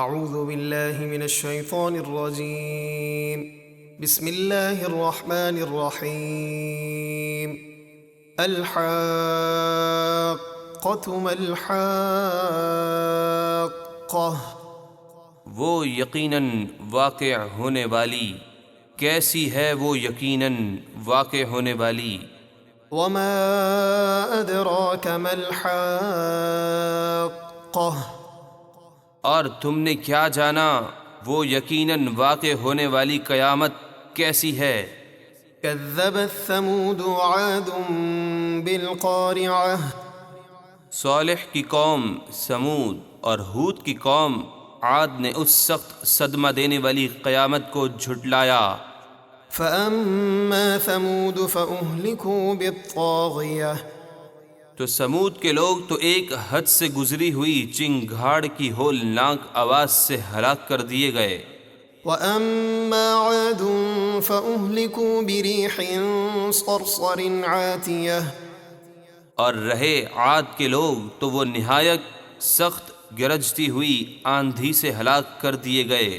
اعوذ باللہ من الشیطان الرجیم بسم اللہ الرحمن الرحیم الحاقۃ ما الحاقہ، وہ یقیناً واقع ہونے والی، کیسی ہے وہ یقیناً واقع ہونے والی۔ وما ادراک ما الحاقہ، اور تم نے کیا جانا وہ یقیناً واقع ہونے والی قیامت کیسی ہے؟ کذبت ثمود وعاد بالقارعہ، صالح کی قوم سمود اور ہود کی قوم عاد نے اس سخت صدمہ دینے والی قیامت کو جھٹلایا۔ فأما ثمود فأهلكوا بالطاغیہ، تو سمود کے لوگ تو ایک حد سے گزری ہوئی چنگھاڑ کی ہولناک آواز سے ہلاک کر دیے گئے۔ وأما عاد فأهلكوا بريح صرصر عاتیہ، اور رہے عاد کے لوگ تو وہ نہایت سخت گرجتی ہوئی آندھی سے ہلاک کر دیے گئے۔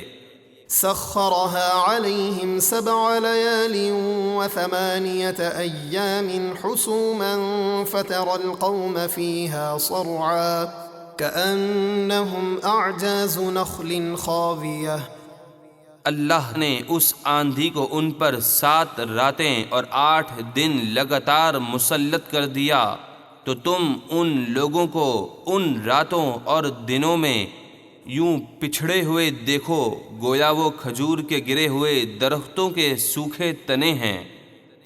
سخرها عليهم 7 ليال و8 أيام حسوما فترى القوم فيها صرعا كأنهم أعجاز نخل خاوية۔ اللہ نے اس آندھی کو ان پر 7 راتیں اور 8 دن لگاتار مسلط کر دیا، تو تم ان لوگوں کو ان راتوں اور دنوں میں یوں پچھڑے ہوئے دیکھو گویا وہ کھجور کے گرے ہوئے درختوں کے سوکھے تنے ہیں۔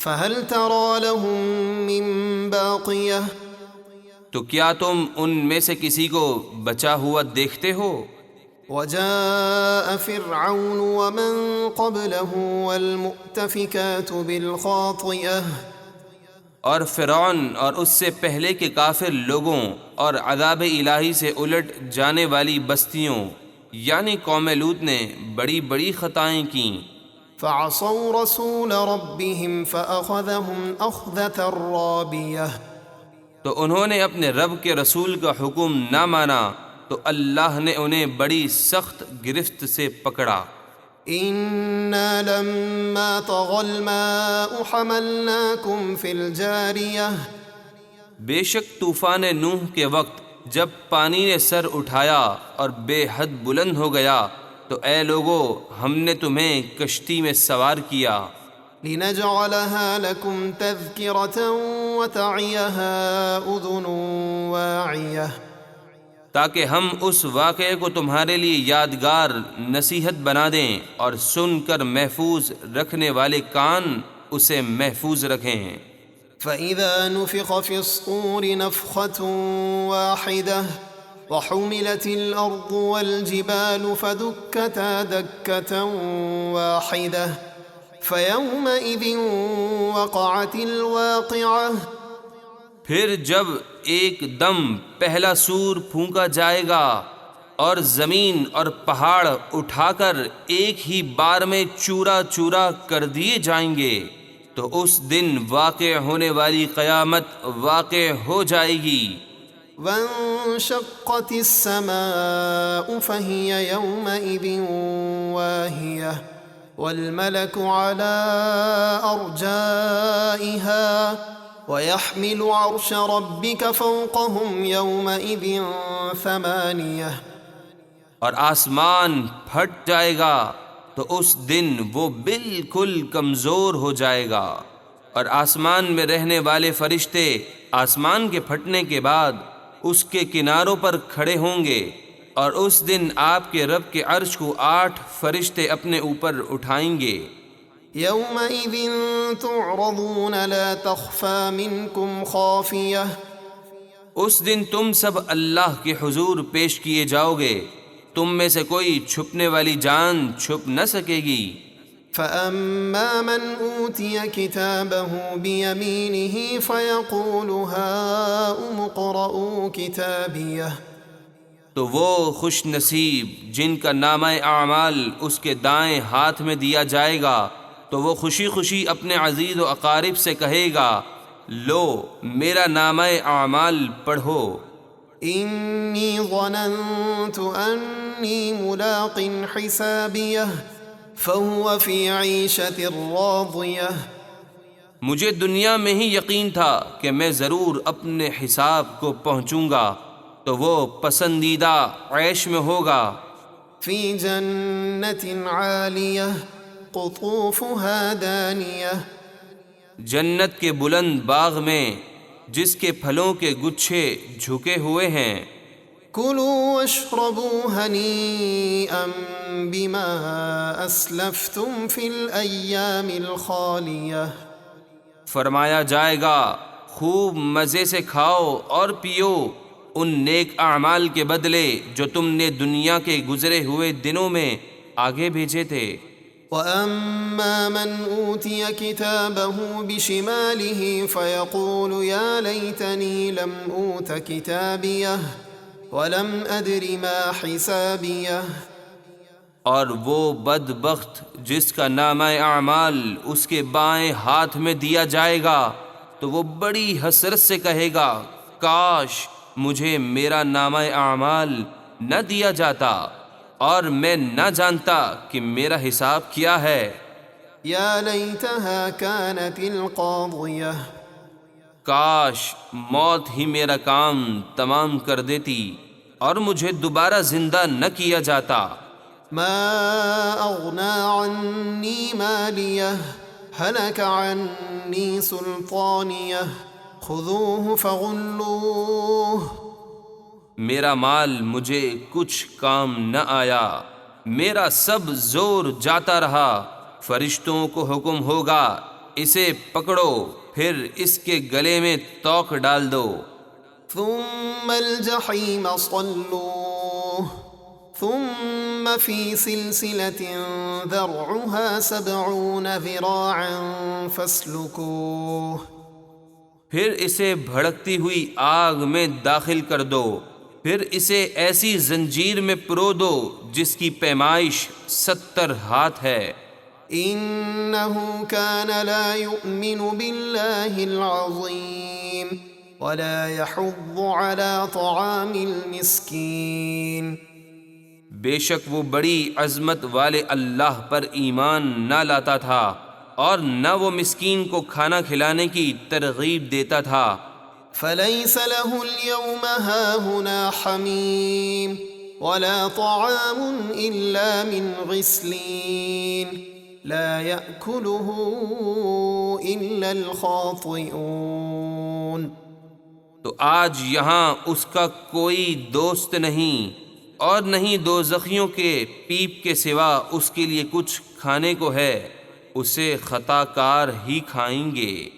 فهل ترى لهم من باقية، تو کیا تم ان میں سے کسی کو بچا ہوا دیکھتے ہو؟ وجاء فرعون ومن قبله والمؤتفكات بالخاطئة، اور فرعون اور اس سے پہلے کے کافر لوگوں اور عذاب الہی سے الٹ جانے والی بستیوں یعنی قوم لوط نے بڑی بڑی خطائیں کیں۔ فعصوا رسول ربهم فأخذهم أخذة رابية، تو انہوں نے اپنے رب کے رسول کا حکم نہ مانا تو اللہ نے انہیں بڑی سخت گرفت سے پکڑا۔ إنا لما طغى الماء حملناكم في الجارية، بے شک طوفان نوح کے وقت جب پانی نے سر اٹھایا اور بے حد بلند ہو گیا تو اے لوگو ہم نے تمہیں کشتی میں سوار کیا، لنجعلها لكم تذكرة وتعيها أذن واعية، تاکہ ہم اس واقعے کو تمہارے لیے یادگار نصیحت بنا دیں اور سن کر محفوظ رکھنے والے کان اسے محفوظ رکھیں۔ فإذا نفخ في الصور نفخة واحدة وحملت الأرض والجبال فدكتا دكة واحدة فيومئذ وقعت الواقعة، پھر جب ایک دم پہلا سور پھونکا جائے گا اور زمین اور پہاڑ اٹھا کر ایک ہی بار میں چورا چورا کر دیے جائیں گے، تو اس دن واقع ہونے والی قیامت واقع ہو جائے گی۔ وانشقت السماء فهي يومئذ واهية والملك على أرجائها ويحمل عرش ربك فوقهم يومئذ 8، اور آسمان پھٹ جائے گا تو اس دن وہ بالکل کمزور ہو جائے گا، اور آسمان میں رہنے والے فرشتے آسمان کے پھٹنے کے بعد اس کے کناروں پر کھڑے ہوں گے، اور اس دن آپ کے رب کے عرش کو 8 فرشتے اپنے اوپر اٹھائیں گے۔ يومئذ تعرضون لا تخفى منكم خافية، اس دن تم سب اللہ کے حضور پیش کیے جاؤ گے، تم میں سے کوئی چھپنے والی جان چھپ نہ سکے گی۔ فأما من أوتي كتابه بيمينه فيقول هاؤم اقرءوا كتابيه، تو وہ خوش نصیب جن کا نامہ اعمال اس کے دائیں ہاتھ میں دیا جائے گا تو وہ خوشی خوشی اپنے عزیز و اقارب سے کہے گا، لو میرا نامہ اعمال پڑھو۔ إني ظننت أني ملاق حسابيه فهو في عيشة راضية مجھے دنیا میں ہی یقین تھا کہ میں ضرور اپنے حساب کو پہنچوں گا تو وہ پسندیدہ عیش میں ہوگا۔ في جنة عالية قطوفها دانية جنت کے بلند باغ میں جس کے پھلوں کے گچھے جھکے ہوئے ہیں۔ كلوا واشربوا هنيئا بما أسلفتم في الأيام الخالية فرمایا جائے گا خوب مزے سے کھاؤ اور پیو ان نیک اعمال کے بدلے جو تم نے دنیا کے گزرے ہوئے دنوں میں آگے بھیجے تھے۔ وَأَمَّا مَنْ أُوتِيَ كِتَابَهُ بِشِمَالِهِ فَيَقُولُ يَا لَيْتَنِي لَمْ أُوتَ كِتَابِيَهْ وَلَمْ أَدْرِ مَا حِسَابِيَهْ اور وہ بدبخت جس کا نامہ اعمال اس کے بائیں ہاتھ میں دیا جائے گا تو وہ بڑی حسرت سے کہے گا کاش مجھے میرا نامہ اعمال نہ دیا جاتا اور میں نہ جانتا کہ میرا حساب کیا ہے۔ یا لیتہا کانت القاضیہ کاش موت ہی میرا کام تمام کر دیتی اور مجھے دوبارہ زندہ نہ کیا جاتا۔ ما اغنا عنی مالیہ ہلک عنی سلطانیہ خذوہ فغلوہ میرا مال مجھے کچھ کام نہ آیا، میرا سب زور جاتا رہا، فرشتوں کو حکم ہوگا اسے پکڑو پھر اس کے گلے میں توق ڈال دو۔ ثم الجحیم صلوہ ثم فی سلسلة ذرعها 70 ذراعا فاسلکوہ پھر اسے بھڑکتی ہوئی آگ میں داخل کر دو، پھر اسے ایسی زنجیر میں پرو دو جس کی پیمائش 70 ہاتھ ہے۔ إنه كان لا يؤمن بالله العظيم ولا يحض على طعام المسكين بے شک وہ بڑی عظمت والے اللہ پر ایمان نہ لاتا تھا اور نہ وہ مسکین کو کھانا کھلانے کی ترغیب دیتا تھا۔ فليس له اليوم هاهنا حميم ولا طعام إلا من غسلين لا يأكله إلا الخاطئون تو آج یہاں اس کا کوئی دوست نہیں اور نہیں دوزخیوں کے پیپ کے سوا اس کے لیے کچھ کھانے کو ہے، اسے خطا کار ہی کھائیں گے۔